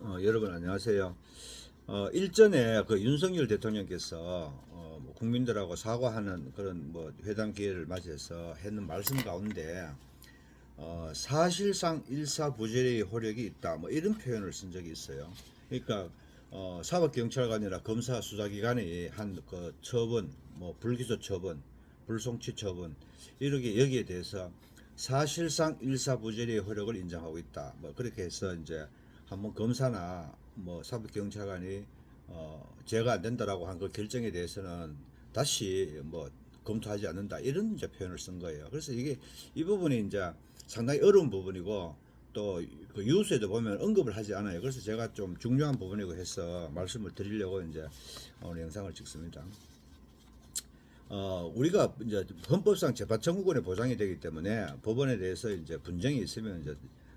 여러분 안녕하세요. 일전에 그 윤석열 대통령께서 뭐 국민들하고 사과하는 그런 뭐 회담 기회를 맞이해서 했는 말씀 가운데 사실상 일사부재의 효력이 있다 뭐 이런 표현을 쓴 적이 있어요. 그러니까 사법경찰관이나 검사 수사기관이 한 그 처분, 뭐 불기소 처분, 불송치 처분 이렇게 여기에 대해서 사실상 일사부재의 효력을 인정하고 있다. 뭐 그렇게 해서 이제 한번 검사나 뭐 사법경찰관이 제가 안 된다라고 한 그 결정에 대해서는 다시 뭐 검토하지 않는다 이런 이제 표현을 쓴 거예요. 그래서 이게 이 부분이 이제 상당히 어려운 부분이고 또 그 유수에도 보면 언급을 하지 않아요. 그래서 제가 좀 중요한 부분이고 해서 말씀을 드리려고 이제 오늘 영상을 찍습니다. 우리가 이제 헌법상 재판 청구권이 보장이 되기 때문에 법원에 대해서 이제 분쟁이 있으면 이제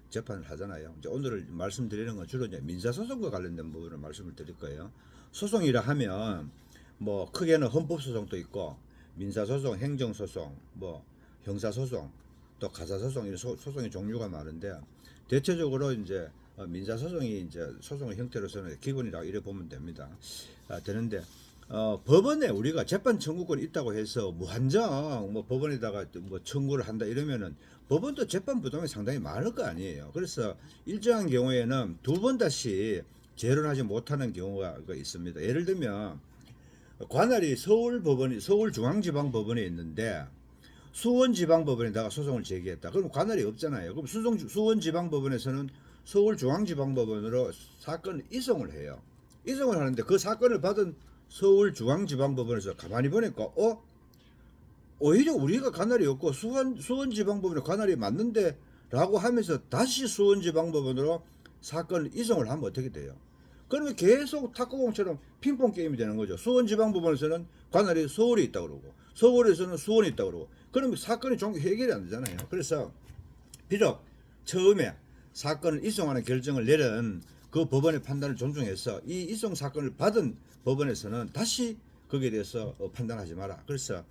재판을 하잖아요. 이제 오늘 말씀드리는 건 주로 이제 민사소송과 관련된 부분을 말씀을 드릴 거예요. 소송이라 하면 뭐 크게는 헌법소송도 있고 민사소송, 행정소송, 뭐 형사소송, 또 가사소송 이런 소송의 종류가 많은데 대체적으로 이제 민사소송이 이제 소송의 형태로서는 기본이라고 이래 보면 됩니다. 되는데 법원에 우리가 재판 청구권이 있다고 해서 무한정 뭐 법원에다가 뭐 청구를 한다 이러면은 법원도 재판 부담이 상당히 많을 거 아니에요. 그래서 일정한 경우에는 두 번 다시 재론하지 못하는 경우가 있습니다. 예를 들면 관할이 서울중앙지방법원에 있는데 수원지방법원에다가 소송을 제기했다. 그럼 관할이 없잖아요. 그럼 수원지방법원에서는 서울중앙지방법원으로 사건을 이송을 해요. 이송을 하는데 그 사건을 받은 서울중앙지방법원에서 가만히 보니까 오히려 우리가 관할이 없고 수원지방법원에 관할이 맞는데 라고 하면서 다시 수원지방법원으로 사건을 이송을 하면 어떻게 돼요? 그러면 계속 탁구공처럼 핑퐁 게임이 되는 거죠. 수원지방법원에서는 관할이 서울에 있다고 그러고 서울에서는 수원에 있다고 그러고 그러면 사건이 종교 해결이 안 되잖아요. 그래서 비록 처음에 사건을 이송하는 결정을 내린 그 법원의 판단을 존중해서 이 이송 사건을 받은 법원에서는 다시 거기에 대해서 판단하지 마라. 그래서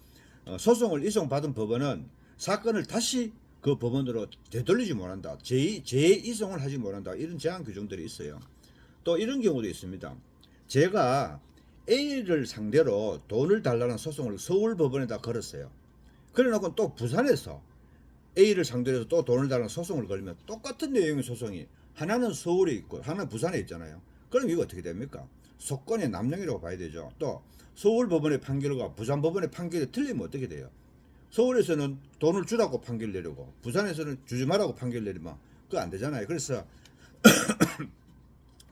소송을 이송받은 법원은 사건을 다시 그 법원으로 되돌리지 못한다. 재이송을 하지 못한다. 이런 제한 규정들이 있어요. 또 이런 경우도 있습니다. 제가 A를 상대로 돈을 달라는 소송을 서울법원에다 걸었어요. 그래놓고 또 부산에서 A를 상대로 해서 또 돈을 달라는 소송을 걸면 똑같은 내용의 소송이 하나는 서울에 있고 하나는 부산에 있잖아요. 그럼 이거 어떻게 됩니까? 속건의 남용이라고 봐야 되죠. 또 서울법원의 판결과 부산법원의 판결이 틀리면 어떻게 돼요? 서울에서는 돈을 주라고 판결 내리고 부산에서는 주지 말라고 판결 내리면 그거 안 되잖아요. 그래서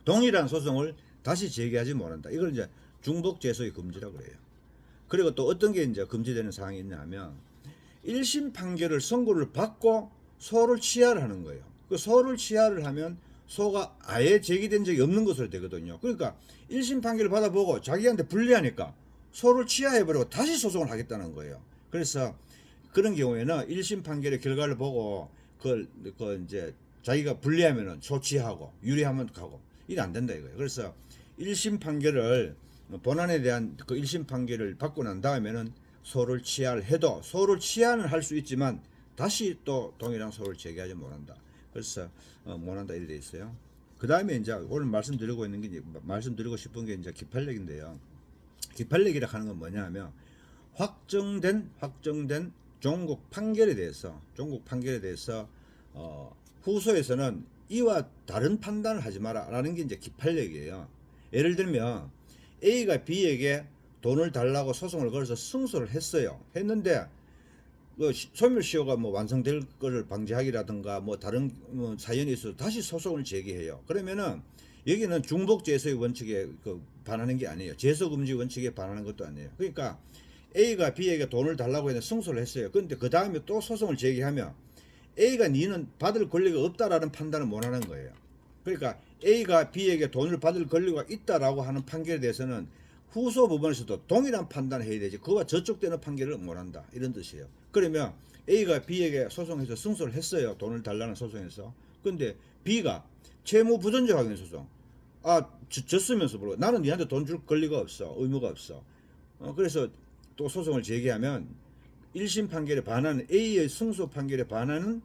동일한 소송을 다시 제기하지 못한다. 이걸 이제 중복재소의 금지라고 그래요. 그리고 또 어떤 게 이제 금지되는 사항이 있냐면 1심 판결을 선고를 받고 소를 취하를 하는 거예요. 그 소를 취하를 하면 소가 아예 제기된 적이 없는 것으로 되거든요. 그러니까 1심 판결을 받아보고 자기한테 불리하니까 소를 취하해버리고 다시 소송을 하겠다는 거예요. 그래서 그런 경우에는 1심 판결의 결과를 보고 그 이제 자기가 불리하면은 소 취하고 유리하면 가고 이게 안 된다 이거예요. 그래서 1심 판결을 본안에 대한 그 1심 판결을 받고 난 다음에는 소를 취하를 해도 소를 취하는 할 수 있지만 다시 또 동일한 소를 제기하지 못한다. 그래서 못한다 이래 돼 있어요. 그 다음에 이제 오늘 말씀드리고 싶은 게 이제 기판력인데요. 기판력이라 하는 건 뭐냐면 확정된 종국 판결에 대해서 후소에서는 이와 다른 판단을 하지 마라라는 게 이제 기판력이에요. 예를 들면 A가 B에게 돈을 달라고 소송을 걸어서 승소를 했어요. 했는데 소멸시효가 뭐 완성될 것을 방지하기라든가 뭐 다른 사연이 있어서 다시 소송을 제기해요. 그러면은 여기는 중복재소의 원칙에 반하는 게 아니에요. 재소금지 원칙에 반하는 것도 아니에요. 그러니까 A가 B에게 돈을 달라고 해서 승소를 했어요. 그런데 그 다음에 또 소송을 제기하면 A가 니는 받을 권리가 없다라는 판단을 못하는 거예요. 그러니까 A가 B에게 돈을 받을 권리가 있다라고 하는 판결에 대해서는 후소 법원에서도 동일한 판단을 해야 되지 그와 저촉되는 판결을 못한다 이런 뜻이에요. 그러면 A가 B에게 소송해서 승소를 했어요. 돈을 달라는 소송에서. 근데 B가 채무 부존재 확인 소송 졌으면서 물어 나는 니한테 돈 줄 권리가 없어 의무가 없어. 그래서 또 소송을 제기하면 1심 판결에 반하는 A의 승소 판결에 반하는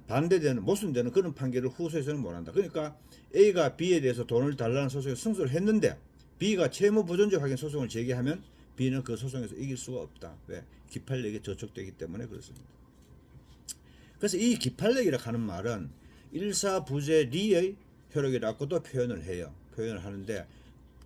반대되는 모순되는 그런 판결을 후소에서는 못한다. 그러니까 A가 B에 대해서 돈을 달라는 소송에 승소를 했는데 B가 채무 부존재 확인 소송을 제기하면 B는 그 소송에서 이길 수가 없다. 왜? 기판력이 저촉되기 때문에 그렇습니다. 그래서 이 기판력이라 하는 말은 일사부재리의 효력이라고도 표현을 하는데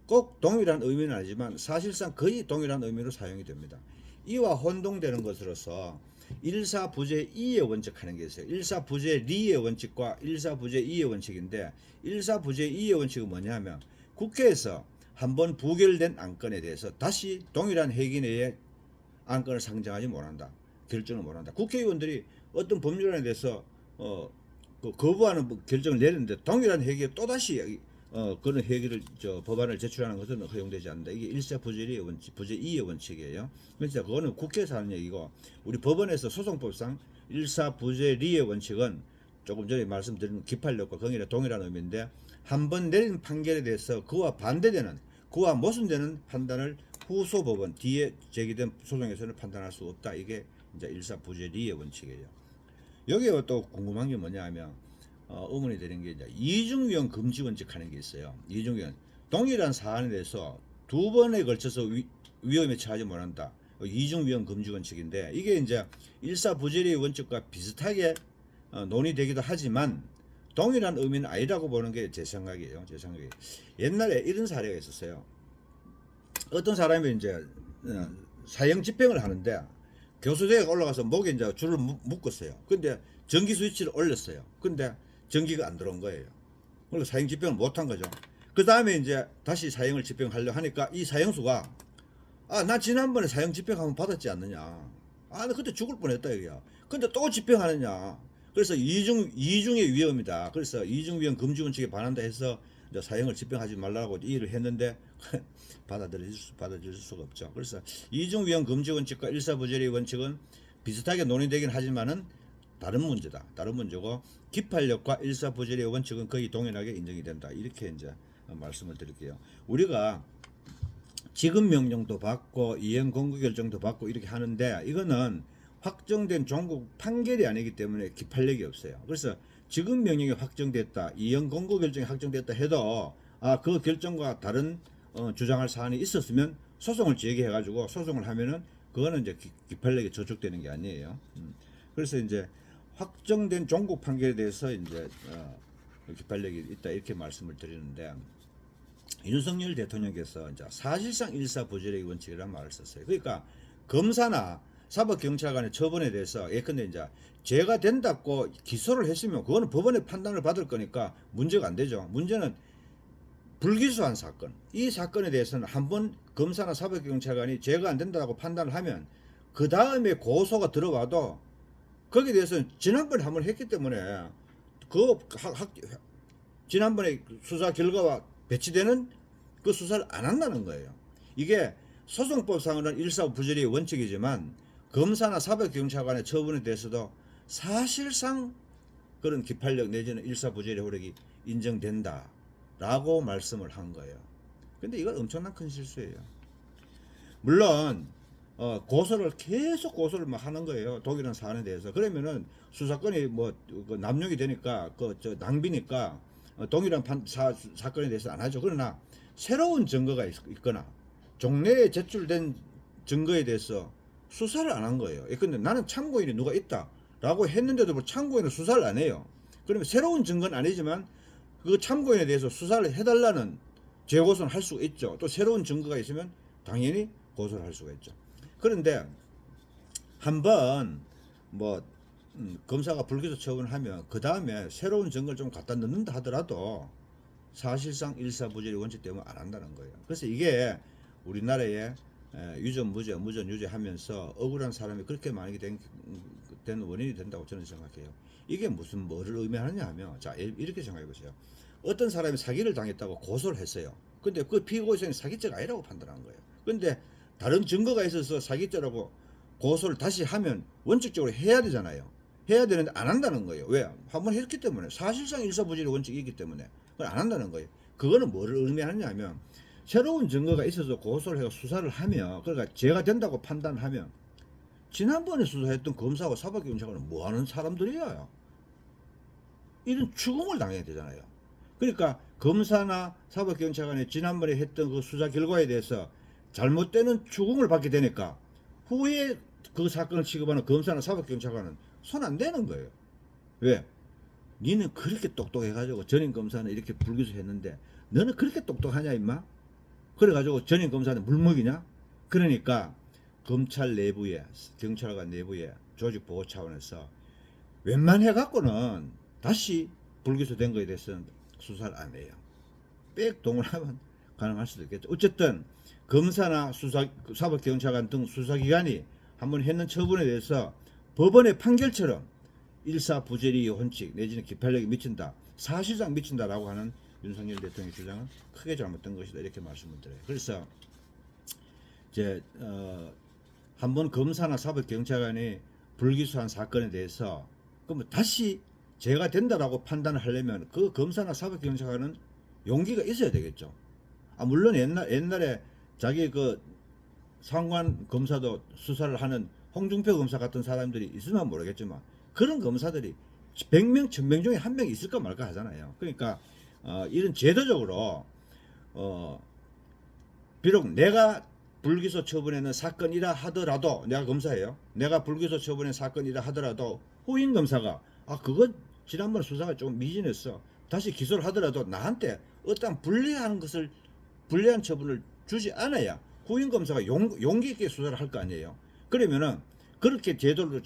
꼭 동일한 의미는 아니지만 사실상 거의 동일한 의미로 사용이 됩니다. 이와 혼동되는 것으로서 일사부재이의 원칙 하는 게 있어요. 일사부재리의 원칙과 일사부재이의 원칙인데 일사부재이의 원칙은 뭐냐면 국회에서 한번 부결된 안건에 대해서 다시 동일한 회기 내에 안건을 상정하지 못한다. 결정을 못한다. 국회의원들이 어떤 법률안에 대해서 거부하는 결정을 내렸는데 동일한 회기에 또다시 그런 회기를 법안을 제출하는 것은 허용되지 않는다. 이게 일사부재리의 원칙, 부재이의 원칙이에요. 그래서 그거는 국회에서 하는 얘기고 우리 법원에서 소송법상 일사부재리의 원칙은 조금 전에 말씀드린 기판력과 동일한 의미인데 한번 내린 판결에 대해서 그와 반대되는 그와 모순되는 판단을 후소 법원 뒤에 제기된 소송에서는 판단할 수 없다. 이게 이제 일사부재리의 원칙이에요. 여기에 또 궁금한 게 뭐냐 하면 의문이 되는 게 이제 이중위헌 금지 원칙 하는 게 있어요. 이중위헌 동일한 사안에 대해서 두 번에 걸쳐서 위험에 처하지 못한다. 이중위헌 금지 원칙인데 이게 이제 일사부재리의 원칙과 비슷하게 논의되기도 하지만 동일한 의미는 아니라고 보는 게 제 생각이에요. 제 생각에 옛날에 이런 사례가 있었어요. 어떤 사람이 이제 사형 집행을 하는데 교수대에 올라가서 목에 이제 줄을 묶었어요. 근데 전기 스위치를 올렸어요. 근데 전기가 안 들어온 거예요. 그래서 사형 집행을 못한 거죠. 그 다음에 이제 다시 사형을 집행하려 하니까 이 사형수가 나 지난번에 사형 집행 한번 받았지 않느냐. 나 그때 죽을 뻔했다 이거야. 근데 또 집행하느냐. 그래서 이중의 위험이다. 그래서 이중위헌 금지 원칙에 반한다 해서 이제 사형을 집행하지 말라고 이의를 했는데 받아들일 수가 없죠. 그래서 이중위헌 금지 원칙과 일사부재리 원칙은 비슷하게 논의되긴 하지만은 다른 문제다. 다른 문제고 기판력과 일사부재리 원칙은 거의 동일하게 인정이 된다. 이렇게 이제 말씀을 드릴게요. 우리가 지급 명령도 받고 이행 공고 결정도 받고 이렇게 하는데 이거는 확정된 종국 판결이 아니기 때문에 기판력이 없어요. 그래서 지급 명령이 확정됐다, 이행 공고 결정이 확정됐다 해도 그 결정과 다른 주장할 사안이 있었으면 소송을 제기해가지고 소송을 하면은 그거는 이제 기판력이 저촉되는 게 아니에요. 그래서 이제 확정된 종국 판결에 대해서 이제 기판력이 있다 이렇게 말씀을 드리는데 윤석열 대통령께서 이제 사실상 일사부재리 원칙이라는 말을 썼어요. 그러니까 검사나 사법경찰관의 처분에 대해서 예컨대 이제 죄가 된다고 기소를 했으면 그거는 법원의 판단을 받을 거니까 문제가 안 되죠. 문제는 불기소한 사건, 이 사건에 대해서는 한번 검사나 사법경찰관이 죄가 안 된다고 판단을 하면 그 다음에 고소가 들어와도 거기에 대해서는 지난번에 한번 했기 때문에 지난번에 수사 결과와 배치되는 그 수사를 안 한다는 거예요. 이게 소송법상으로는 일사부재리의 원칙이지만 검사나 사법경찰관의 처분에 대해서도 사실상 그런 기판력 내지는 일사부재리 효력이 인정된다라고 말씀을 한 거예요. 근데 이건 엄청난 큰 실수예요. 물론 고소를 계속 고소를 막 하는 거예요. 독일한 사안에 대해서. 그러면은 수사권이 남용이 되니까 낭비니까 동일한 사건에 대해서 안 하죠. 그러나 새로운 증거가 있거나 종래에 제출된 증거에 대해서 수사를 안 한 거예요. 근데 나는 참고인이 누가 있다라고 했는데도 참고인은 수사를 안 해요. 그러면 새로운 증거는 아니지만 그 참고인에 대해서 수사를 해달라는 재고소는 할 수가 있죠. 또 새로운 증거가 있으면 당연히 고소를 할 수가 있죠. 그런데 한번 검사가 불기소 처분을 하면 그 다음에 새로운 증거를 좀 갖다 넣는다 하더라도 사실상 일사부재리 원칙 때문에 안 한다는 거예요. 그래서 이게 우리나라에 유전 무죄, 무전 유죄 하면서 억울한 사람이 그렇게 많이 된 원인이 된다고 저는 생각해요. 이게 뭐를 의미하느냐 하면 자 이렇게 생각해 보세요. 어떤 사람이 사기를 당했다고 고소를 했어요. 근데 그 피고인이 사기죄가 아니라고 판단한 거예요. 근데 다른 증거가 있어서 사기죄라고 고소를 다시 하면 원칙적으로 해야 되잖아요. 해야 되는데 안 한다는 거예요. 왜? 한번 했기 때문에. 사실상 일사부재리 원칙이 있기 때문에 그걸 안 한다는 거예요. 그거는 뭐를 의미하느냐 하면 새로운 증거가 있어서 고소를 해서 수사를 하면 그러니까 죄가 된다고 판단하면 지난번에 수사했던 검사와 사법경찰관은 뭐하는 사람들이야? 이런 추궁을 당해야 되잖아요. 그러니까 검사나 사법경찰관이 지난번에 했던 그 수사 결과에 대해서 잘못되는 추궁을 받게 되니까 후에 그 사건을 취급하는 검사나 사법경찰관은 손 안 대는 거예요. 왜? 니는 그렇게 똑똑해가지고 전임 검사는 이렇게 불기소했는데 너는 그렇게 똑똑하냐 임마? 그래가지고 전임 검사는 물먹이냐? 그러니까 검찰 내부에 경찰관 내부에 조직보호 차원에서 웬만해갖고는 다시 불기소된 거에 대해서는 수사를 안 해요. 백동을 하면 가능할 수도 있겠죠. 어쨌든 검사나 사법경찰관 등 수사기관이 한번 했는 처분에 대해서 법원의 판결처럼 일사부재리의 원칙 내지는 기판력이 미친다, 사실상 미친다라고 하는 윤석열 대통령의 주장은 크게 잘못된 것이다 이렇게 말씀을 드려요. 그래서 이제 한번 검사나 사법경찰관이 불기소한 사건에 대해서 그러면 다시 죄가 된다라고 판단을 하려면 그 검사나 사법경찰관은 용기가 있어야 되겠죠. 물론 옛날에 자기 그 상관 검사도 수사를 하는 홍준표 검사 같은 사람들이 있으면 모르겠지만 그런 검사들이 100명, 1000명 중에 한 명 있을까 말까 하잖아요. 그러니까 이런 제도적으로 비록 내가 불기소 처분에는 사건이라 하더라도 내가 검사예요. 내가 불기소 처분의 사건이라 하더라도 후임 검사가 그건 지난번 수사가 좀 미진했어. 다시 기소를 하더라도 나한테 어떤 불리한 처분을 주지 않아야 후임 검사가 용기 있게 수사를 할 거 아니에요. 그러면은 그렇게 제도를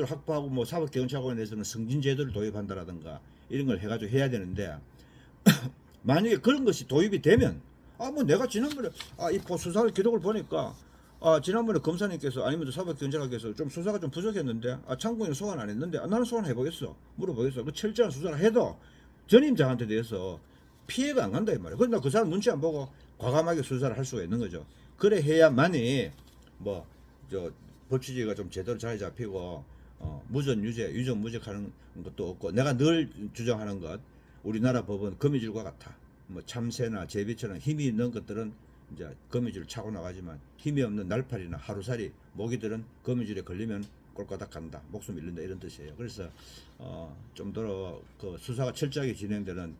확보하고 뭐 사법경찰관에 대해서는 승진 제도를 도입한다라든가 이런 걸 해가지고 해야 되는데 만약에 그런 것이 도입이 되면 뭐 내가 지난번에 이 수사 기록을 보니까 지난번에 검사님께서 아니면 사법경찰관께서 좀 수사가 좀 부족했는데 참고인 소환 안 했는데 나는 소환해보겠어 물어보겠어. 그 철저한 수사를 해도 전임자한테 대해서 피해가 안 간다 이 말이야. 그러나 그 사람 눈치 안 보고 과감하게 수사를 할 수가 있는 거죠. 그래 해야만이 법치주의가 좀 제대로 자리 잡히고 무전 유죄, 유전 무죄하는 것도 없고 내가 늘 주장하는 것 우리나라 법은 거미줄과 같아. 뭐 참새나 제비처럼 힘이 있는 것들은 이제 거미줄을 차고 나가지만 힘이 없는 날파리나 하루살이 모기들은 거미줄에 걸리면 꼴까닥 간다. 목숨 잃는다 이런 뜻이에요. 그래서 좀 더 그 수사가 철저하게 진행되는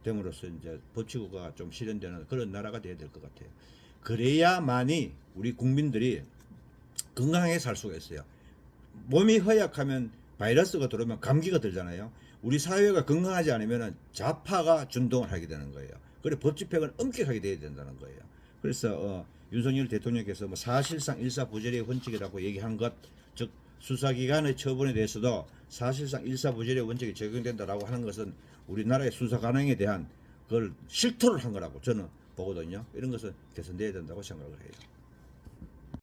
됨으로써 이제 법치국가가 좀 실현되는 그런 나라가 돼야 될 것 같아요. 그래야만이 우리 국민들이 건강하게 살 수가 있어요. 몸이 허약하면 바이러스가 들어오면 감기가 들잖아요. 우리 사회가 건강하지 않으면 좌파가 준동을 하게 되는 거예요. 그래 법 집행은 엄격하게 돼야 된다는 거예요. 그래서 윤석열 대통령께서 뭐 사실상 일사부재리의 원칙이라고 얘기한 것, 즉 수사기관의 처분에 대해서도 사실상 일사부재리의 원칙이 적용된다라고 하는 것은 우리나라의 수사 관행에 대한 그걸 실토를 한 거라고 저는 보거든요. 이런 것은 개선돼야 된다고 생각을 해요.